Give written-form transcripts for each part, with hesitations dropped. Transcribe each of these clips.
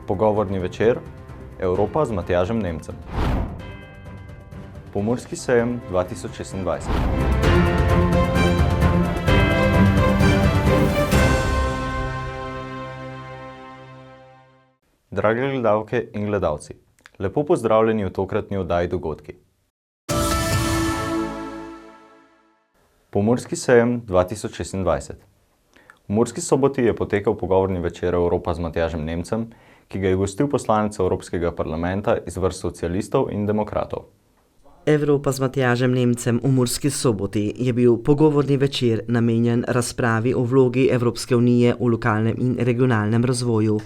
Pogovorni večer Evropa z Matjažem Nemcem. Pomurski sejem 2026. Drage gledalke in gledalci, lepo pozdravljeni v tokratni oddaji Dogodki. Pomurski sejem 2026. V Murski Soboti je potekal pogovorni večer Evropa z Matjažem Nemcem, ki ga je gostil poslanec Evropskega parlamenta iz vrst socialistov in demokratov. Evropa z Matjažem Nemcem v Murski Soboti je bil pogovorni večer namenjen razpravi o vlogi Evropske unije v lokalnem in regionalnem razvoju.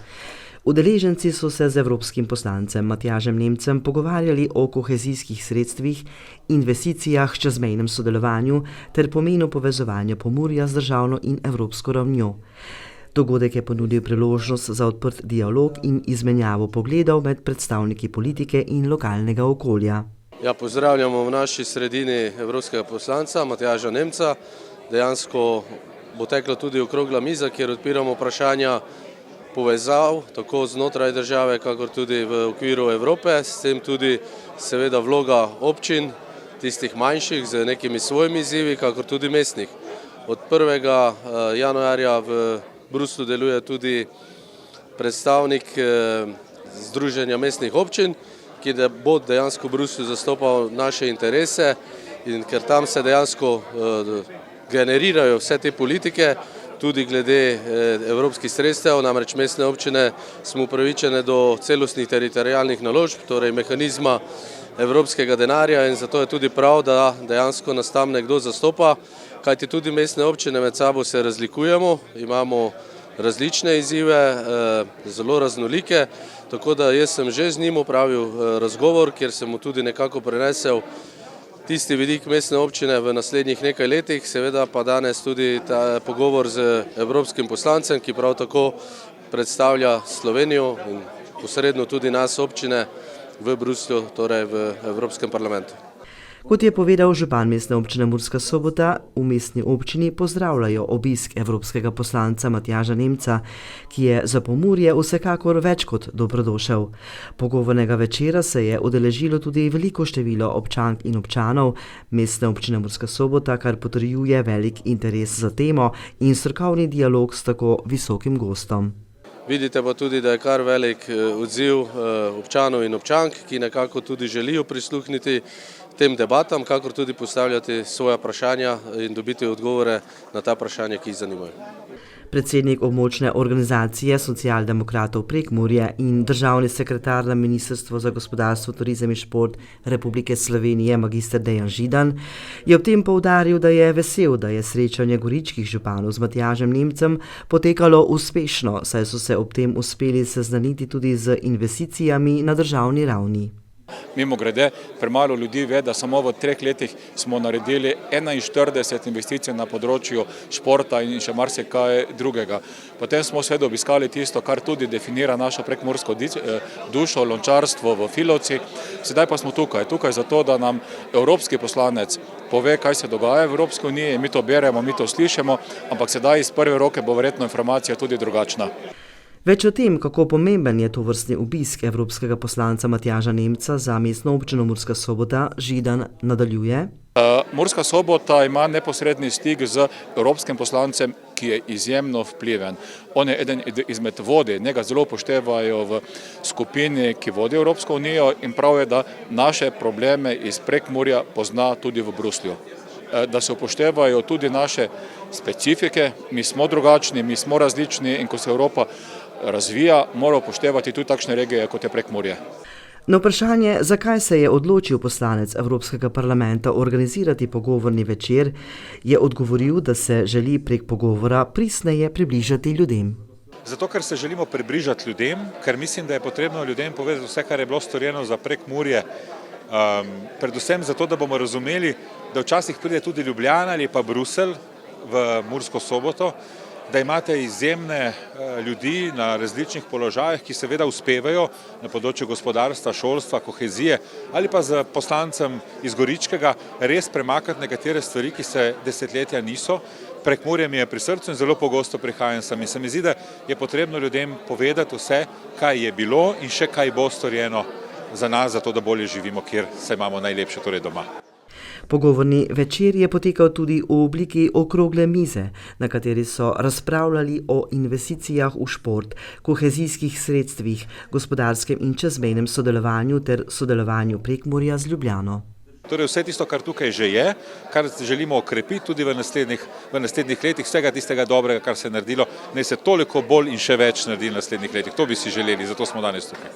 Udeleženci so se z evropskim poslancem Matjažem Nemcem pogovarjali o kohezijskih sredstvih, investicijah, čezmejnem sodelovanju ter pomenu povezovanja Pomurja z državno in evropsko ravnjo. Dogodek je ponudil priložnost za odprt dialog in izmenjavo pogledov med predstavniki politike in lokalnega okolja. Ja, pozdravljamo v naši sredini evropskega poslanca Matjaža Nemca. Dejansko bo tekla tudi okrogla miza, kjer odpiramo vprašanja povezav, tako znotraj države, kakor tudi v okviru Evrope, s tem tudi seveda vloga občin, tistih manjših z nekimi svojimi izzivi, kakor tudi mestnih. Od 1. januarja v Bruslju deluje tudi predstavnik Združenja mestnih občin, ki bo dejansko v Bruslju zastopal naše interese, in ker tam se dejansko generirajo vse te politike, tudi glede evropskih sredstev, namreč mestne občine smo upravičene do celostnih teritorialnih naložb, torej mehanizma evropskega denarja, in zato je tudi prav, da dejansko nas tam nekdo zastopa, kajti tudi mestne občine med sabo se razlikujemo, imamo različne izzive, zelo raznolike, tako da jaz sem že z njim opravil razgovor, kjer sem mu tudi nekako prenesel tisti vidik mestne občine v naslednjih nekaj letih, seveda pa danes tudi ta pogovor z evropskim poslancem, ki prav tako predstavlja Slovenijo in posredno tudi nas občine v Bruslju, torej v Evropskem parlamentu. Kot je povedal župan mestne občine Murska Sobota, v mestni občini pozdravljajo obisk evropskega poslanca Matjaža Nemca, ki je za Pomurje vsekakor več kot dobrodošel. Pogovornega večera se je udeležilo tudi veliko število občank in občanov mestne občine Murska Sobota, kar potrjuje velik interes za temo in strokovni dialog s tako visokim gostom. Vidite pa tudi, da je kar velik odziv občanov in občank, ki nekako tudi želijo prisluhniti tem debatam, kakor tudi postavljati svoja vprašanja in dobiti odgovore na ta vprašanja, ki jih zanimajo. Predsednik območne organizacije Socialdemokratov Prekmurje in državni sekretar na Ministrstvu za gospodarstvo, turizem in šport Republike Slovenije magister Dejan Židan je ob tem poudaril, da je vesel, da je srečanje goričkih županov z Matjažem Nemcem potekalo uspešno, saj so se ob tem uspeli seznaniti tudi z investicijami na državni ravni. Mimogrede, premalo ljudi ve, da samo v 3 letih smo naredili 41 investicij na področju športa in še marsikaj drugega. Potem smo seveda obiskali tisto, kar tudi definira našo prekmursko dušo, lončarstvo v Filovci. Sedaj pa smo tukaj zato, da nam evropski poslanec pove, kaj se dogaja v Evropski uniji. Mi to beremo, mi to slišimo, ampak sedaj iz prve roke bo verjetno informacija tudi drugačna. Več o tem, kako pomemben je tovrstni obisk evropskega poslanca Matjaža Nemca za mestno občino Murska Sobota, Židan nadaljuje. Murska Sobota ima neposredni stik z evropskim poslancem, ki je izjemno vpliven. On je eden izmed vodij, njega zelo upoštevajo v skupini, ki vodi Evropsko unijo, in prav je, da naše probleme iz Prekmurja pozna tudi v Bruslju. Da se upoštevajo tudi naše specifike, mi smo drugačni, mi smo različni, in ko se Evropa razvija, mora upoštevati tudi takšne regije, kot je Prekmurje. Na vprašanje, zakaj se je odločil poslanec Evropskega parlamenta organizirati pogovorni večer, je odgovoril, da se želi prek pogovora pristneje približati ljudem. Zato, ker se želimo približati ljudem, ker mislim, da je potrebno ljudem povedati vse, kar je bilo storjeno za Prekmurje, predvsem zato, da bomo razumeli, da včasih pride tudi Ljubljana ali pa Bruselj v Mursko Soboto, da imate izjemne ljudi na različnih položajih, ki seveda uspevajo na področju gospodarstva, šolstva, kohezije ali pa z poslancem iz Goričkega res premakniti nekatere stvari, ki se desetletja niso Prekmurje mi je pri srcu in zelo pogosto prihajam sem. In se mi zdi, da je potrebno ljudem povedati vse, kaj je bilo in še kaj bo storjeno za nas, zato da bolje živimo, kjer se imamo najlepše, torej doma. Pogovorni večer je potekal tudi v obliki okrogle mize, na kateri so razpravljali o investicijah v šport, kohezijskih sredstvih, gospodarskem in čezmejnem sodelovanju ter sodelovanju Prekmurja z Ljubljano. Torej vse tisto, kar tukaj že je, kar želimo okrepiti tudi v naslednjih letih, vsega tistega dobrega, kar se je naredilo, naj se toliko bolj in še več naredi v naslednjih letih. To bi si želeli, zato smo danes tukaj.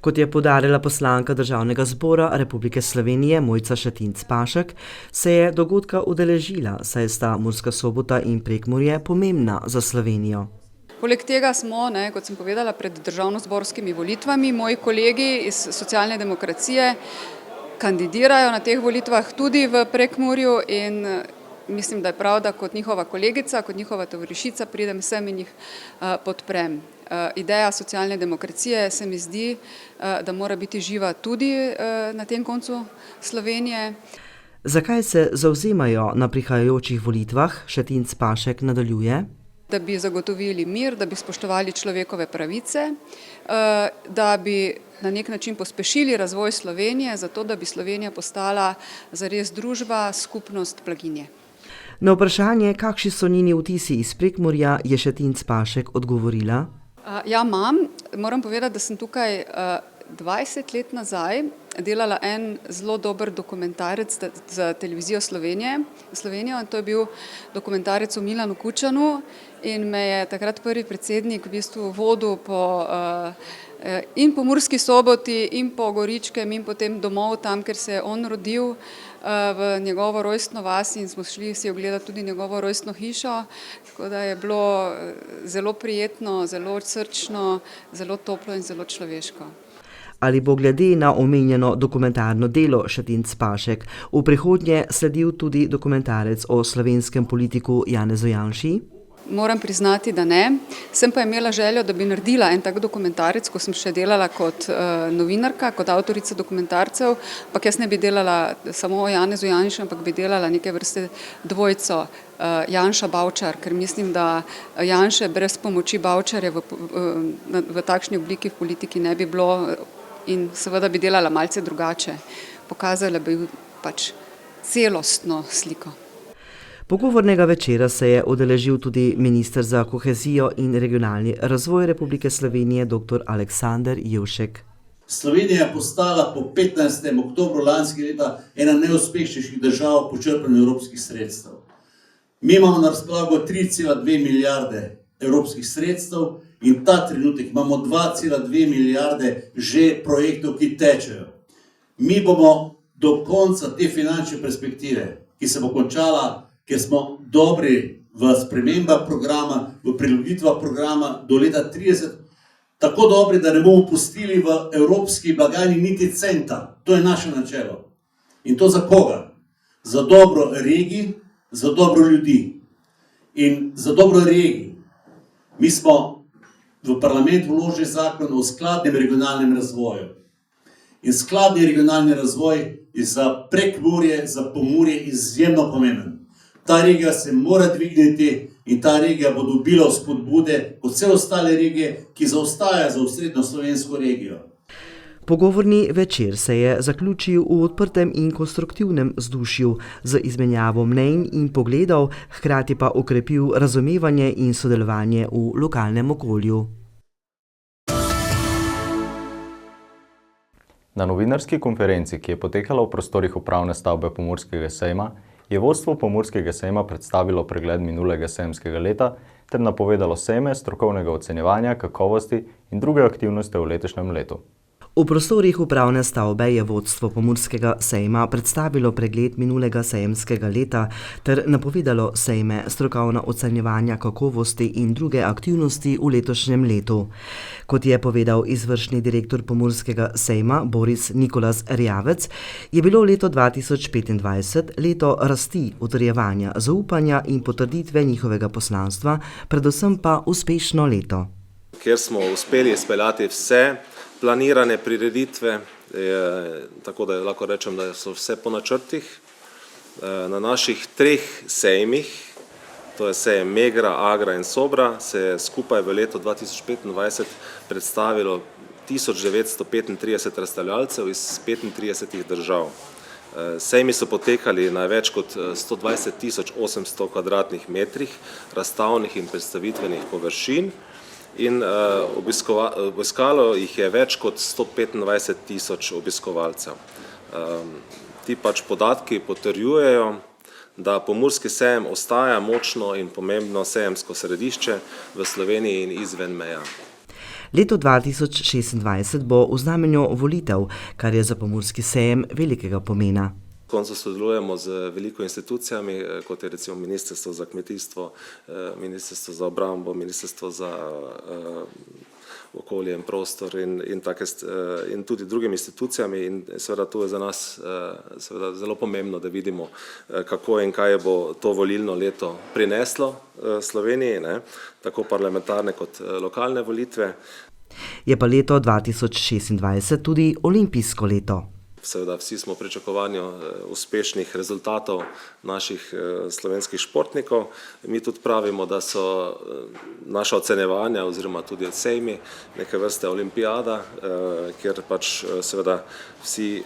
Kot je poudarila poslanka Državnega zbora Republike Slovenije Mojca Šetinc Pašek, se je dogodka udeležila, saj sta Murska Sobota in Prekmurje pomembna za Slovenijo. Poleg tega smo, kot sem povedala, pred državnozborskimi volitvami. Moji kolegi iz socialne demokracije kandidirajo na teh volitvah tudi v Prekmurju in mislim, da je prav, da kot njihova kolegica, kot njihova tovarišica pridem sem in jih podprem. Ideja socialne demokracije se mi zdi, da mora biti živa tudi na tem koncu Slovenije. Zakaj se zavzemajo na prihajajočih volitvah, Šetinc Pašek nadaljuje? Da bi zagotovili mir, da bi spoštovali človekove pravice, da bi na nek način pospešili razvoj Slovenije, zato da bi Slovenija postala zares družba, skupnost, blaginje. Na vprašanje, kakšni so njeni vtisi iz Prekmurja, je Šetinc Pašek odgovorila. Ja, moram povedati, da sem tukaj 20 let nazaj delala en zelo dober dokumentarec za televizijo Slovenijo in to je bil dokumentarec o Milanu Kučanu in me je takrat prvi predsednik v bistvu vodil in po Murski Soboti in po Goričkem in potem domov tam, ker se je on rodil v njegovo rojstno vas in smo šli si ogledati tudi njegovo rojstno hišo, tako da je bilo zelo prijetno, zelo srčno, zelo toplo in zelo človeško. Ali bo glede na omenjeno dokumentarno delo Šetinc Pašek v prihodnje sledil tudi dokumentarec o slovenskem politiku Janezu Janši? Moram priznati, da ne. Sem pa imela željo, da bi naredila en tak dokumentarec, ko sem še delala kot novinarka, kot avtorica dokumentarcev, ampak jaz ne bi delala samo o Janezu Janši, ampak bi delala neke vrste dvojco Janša-Bavčar, ker mislim, da Janše brez pomoči Bavčarja v takšni obliki v politiki ne bi bilo in seveda bi delala malce drugače. Pokazala bi pač celostno sliko. Pogovornega večera se je udeležil tudi minister za kohezijo in regionalni razvoj Republike Slovenije dr. Aleksander Jevšek. Slovenija je postala po 15. oktobru lanskega leta ena najuspešnejših držav po črpanju evropskih sredstev. Mi imamo na razpolago 3,2 milijarde evropskih sredstev in ta trenutek imamo 2,2 milijarde že projektov, ki tečejo. Mi bomo do konca te finančne perspektive, ki se bo končala, ker smo dobri v spremembah programa, v prilagoditvah programa do leta 30, tako dobri, da ne bomo pustili v evropski blagajni niti centa. To je naše načelo. In to za koga? Za dobro regij, za dobro ljudi. In za dobro regij. Mi smo v parlament vložili zakon o skladnem regionalnem razvoju. In skladni regionalni razvoj je za Prekmurje, za Pomurje izjemno pomemben. Ta regija se mora dvigniti in ta regija bo dobila spodbude kot vse ostale regije, ki zaostajajo za osrednjo slovensko regijo. Pogovorni večer se je zaključil v odprtem in konstruktivnem vzdušju z izmenjavo mnenj in pogledov, hkrati pa okrepil razumevanje in sodelovanje v lokalnem okolju. Na novinarski konferenci, ki je potekala v prostorih upravne stavbe Pomurskega sejma, je vodstvo Pomurskega sejma predstavilo pregled minulega sejmskega leta ter napovedalo sejme strokovnega ocenjevanja, kakovosti in druge aktivnosti v letošnjem letu. V prostorih upravne stavbe je vodstvo Pomurskega sejma predstavilo pregled minulega sejemskega leta ter napovedalo sejme strokovna ocenjevanja kakovosti in druge aktivnosti v letošnjem letu. Kot je povedal izvršni direktor Pomurskega sejma Boris Nikolas Rjavec, je bilo leto 2025 leto rasti, utrjevanja, zaupanja in potrditve njihovega poslanstva, predvsem pa uspešno leto. Kjer smo uspeli izpeljati vse planirane prireditve, tako da lahko rečem, da so vse po načrtih. Na naših 3 sejmih to je sejem Megra, Agra in Sobra, se je skupaj v letu 2025 predstavilo 1935 razstavljalcev iz 35 držav. Sejmi so potekali na več kot 120.800 kvadratnih metrih razstavnih in predstavitvenih površin in obiskalo jih je več kot 125.000 obiskovalcev. Ti pač podatki potrjujejo, da Pomurski sejem ostaja močno in pomembno sejemsko središče v Sloveniji in izven meja. Leto 2026 bo v znamenju volitev, kar je za Pomurski sejem velikega pomena. Koncu sodelujemo z veliko institucijami, kot je recimo Ministrstvo za kmetijstvo, Ministrstvo za obrambo, Ministrstvo za okolje in prostor in tudi drugimi institucijami in seveda to je za nas seveda zelo pomembno, da vidimo, kako in kaj bo to volilno leto prineslo Sloveniji, ne, tako parlamentarne kot lokalne volitve. Je pa leto 2026 tudi olimpijsko leto. Seveda vsi smo v pričakovanju uspešnih rezultatov naših slovenskih športnikov. Mi tudi pravimo, da so naša ocenjevanja oziroma tudi sejmi neke vrste olimpijada, kjer pač seveda vsi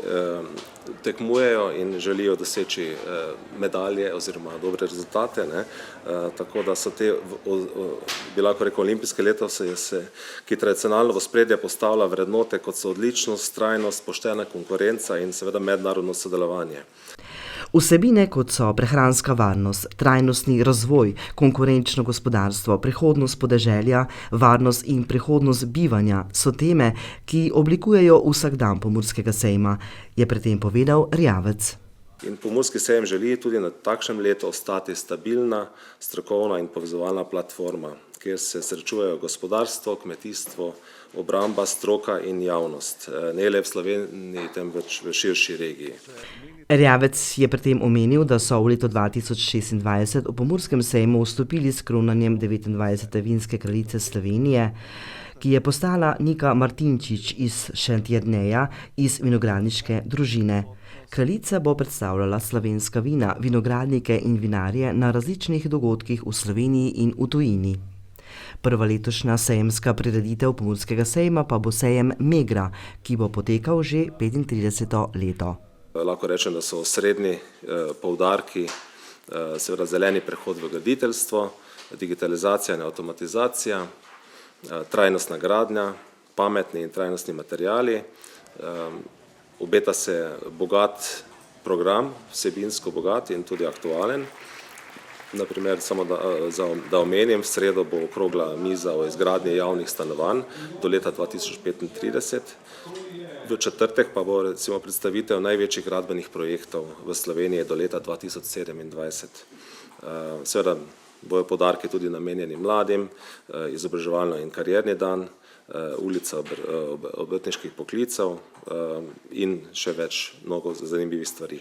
tekmujejo in želijo doseči medalje oziroma dobre rezultate, ne. Tako da so te, bi lahko rekel, olimpijske leto, ki tradicionalno v ospredje postavlja vrednote, kot so odličnost, trajnost, poštena konkurenca in seveda mednarodno sodelovanje. Vsebine, kot so prehranska varnost, trajnostni razvoj, konkurenčno gospodarstvo, prihodnost podeželja, varnost in prihodnost bivanja, so teme, ki oblikujejo vsakdan Pomurskega sejma, je pri tem povedal Erjavec. In Pomurski sejem želi tudi na takšnem letu ostati stabilna, strokovna in povezovalna platforma, kjer se srečujejo gospodarstvo, kmetijstvo, obramba, stroka in javnost, ne le v Sloveniji, temveč v širši regiji. Erjavec je pri tem omenil, da so v letu 2026 v Pomurskem sejmu vstopili s kronanjem 29. vinske kraljice Slovenije, ki je postala Nika Martinčič iz Šentjerneja iz vinogradniške družine. Kraljica bo predstavljala slovenska vina, vinogradnike in vinarje na različnih dogodkih v Sloveniji in v tujini. Prva letošnja sejemska prireditev Pomurskega sejma pa bo sejem Megra, ki bo potekal že 35. leto. Lahko rečem, da so osrednji poudarki seveda zeleni prehod v graditeljstvo, digitalizacija in avtomatizacija, trajnostna gradnja, pametni in trajnostni materiali. Obeta se bogat program, vsebinsko bogat in tudi aktualen. Naprimer, samo da omenim, v sredo bo okrogla miza o izgradnji javnih stanovanj do leta 2035. V četrtek pa bo recimo predstavitev največjih gradbenih projektov v Sloveniji do leta 2027. Seveda bojo poudarki tudi namenjeni mladim, izobraževalno in karierni dan, ulica obrtniških poklicev in še več mnogo zanimivih stvari.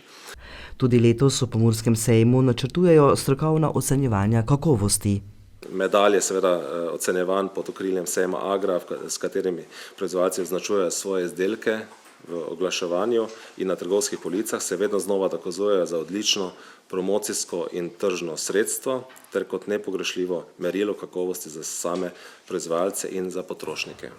Tudi letos v Pomurskem sejmu načrtujejo strokovna ocenjevanja kakovosti. Medalje seveda ocenjevanj pod okriljem sejma Agra, s katerimi proizvajalci označujejo svoje izdelke v oglaševanju in na trgovskih policah, se vedno znova dokazujejo za odlično promocijsko in tržno sredstvo ter kot nepogrešljivo merilo kakovosti za same proizvajalce in za potrošnike.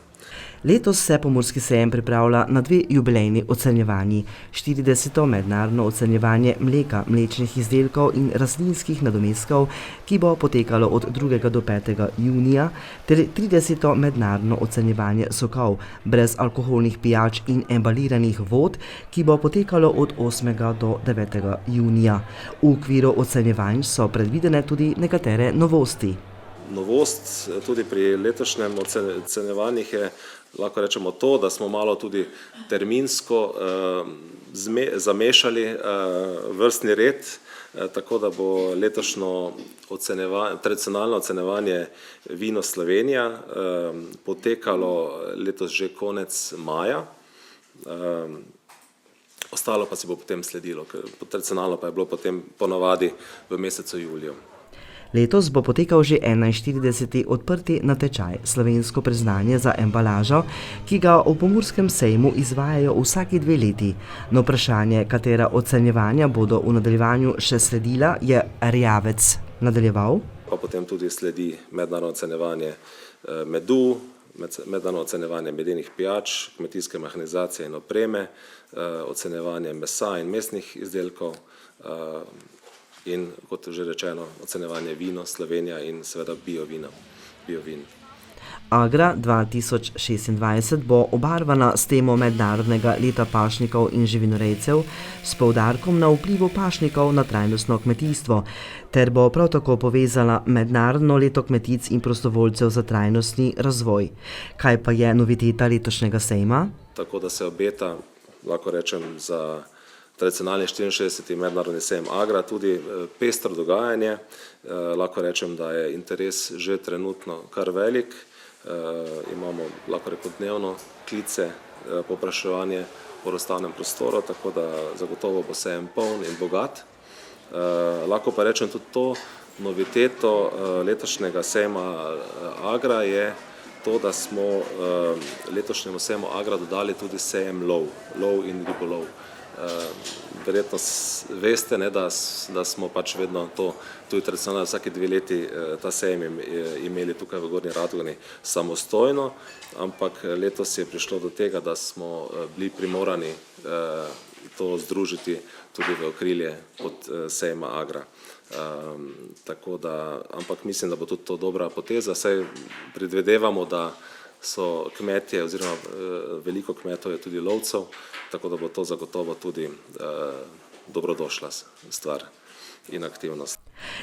Letos se Pomurski sejem pripravlja na 2 jubilejni ocenjevanji. 40. mednarodno ocenjevanje mleka, mlečnih izdelkov in rastlinskih nadomestkov, ki bo potekalo od 2. do 5. junija, ter 30. mednarodno ocenjevanje sokov, brezalkoholnih pijač in embaliranih vod, ki bo potekalo od 8. do 9. junija. V okviru ocenjevanj so predvidene tudi nekatere novosti. Novost tudi pri letošnjem ocenjevanjih je, lahko rečemo to, da smo malo tudi terminsko zamešali vrstni red, tako da bo letošnjo tradicionalno ocenjevanje Vino Slovenija potekalo letos že konec maja. Ostalo pa se bo potem sledilo, ker tradicionalno pa je bilo potem ponavadi v mesecu juliju. Letos bo potekal že 41. odprti natečaj Slovensko priznanje za embalažo, ki ga v Pomurskem sejmu izvajajo vsaki 2 leti. Na vprašanje, katera ocenjevanja bodo v nadaljevanju še sledila, je Erjavec nadaljeval. pa potem tudi sledi mednarodno ocenjevanje medu, mednarodno ocenjevanje medenih pijač, kmetijske mehanizacije in opreme, ocenjevanje mesa in mesnih izdelkov in, kot že rečeno, ocenjevanje vino Slovenija in seveda biovin. Agra 2026 bo obarvana s temo Mednarodnega leta pašnikov in živinorejcev s poudarkom na vplivu pašnikov na trajnostno kmetijstvo, ter bo prav tako povezala Mednarodno leto kmetic in prostovoljcev za trajnostni razvoj. Kaj pa je noviteta letošnjega sejma? Tako da se obeta, lahko rečem, za tradicionalni 64. mednarodni sejem Agra tudi pestro dogajanje. Lahko rečem, da je interes že trenutno kar velik. Imamo, lahko rekel, dnevno klice, povpraševanje po razstavnem prostoru, tako da zagotovo bo sejem poln in bogat. Lahko pa rečem tudi to, noviteto letošnjega sejma Agra je to, da smo letošnjemu sejmu Agra dodali tudi sejem lov in ribolov. Verjetno veste, da smo pač vedno to, tudi tradicionalno vsake 2 leti ta sejem imeli tukaj v Gornji Radgoni samostojno, ampak letos je prišlo do tega, da smo bili primorani to združiti tudi v okrilje pod sejma Agra. Tako da, ampak mislim, da bo tudi to dobra poteza, saj predvidevamo, da so kmetje oziroma veliko kmetov je tudi lovcev, tako da bo to zagotovo tudi dobrodošla stvar in aktivnost.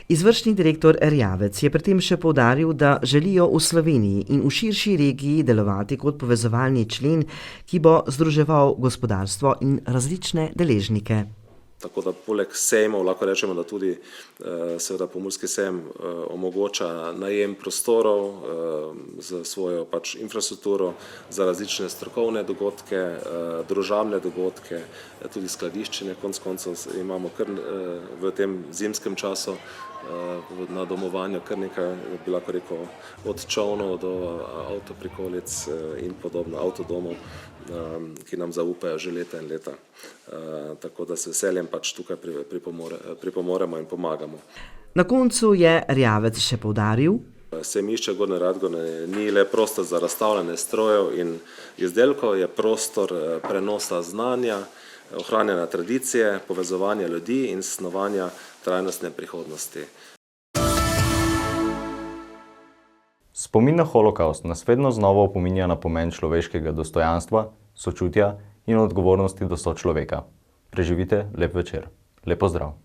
Izvršni direktor Erjavec je pri tem še poudaril, da želijo v Sloveniji in v širši regiji delovati kot povezovalni člen, ki bo združeval gospodarstvo in različne deležnike. Tako da poleg sejmov lahko rečemo, da tudi seveda Pomurski sejem omogoča najem prostorov za svojo pač infrastrukturo, za različne strokovne dogodke, družabne dogodke, tudi skladiščenje, konec koncev imamo kar v tem zimskem času na domovanju kar nekaj, bi lahko rekel, od čolnov do avtoprikolic in podobno, avtodomov, ki nam zaupajo že leta in leta. Tako da se veseljem pač tukaj pripomoremo in pomagamo. Na koncu je Erjavec še poudaril: Sejmišče Gornje Radgone ni le prostor za razstavljanje strojev in izdelkov, je prostor prenosa znanja, ohranjanja tradicije, povezovanja ljudi in snovanja trajnostne prihodnosti. Spomin na holokavst nas vedno znova opominja na pomen človeškega dostojanstva, sočutja in odgovornosti do sočloveka. Preživite lep večer. Lep pozdrav.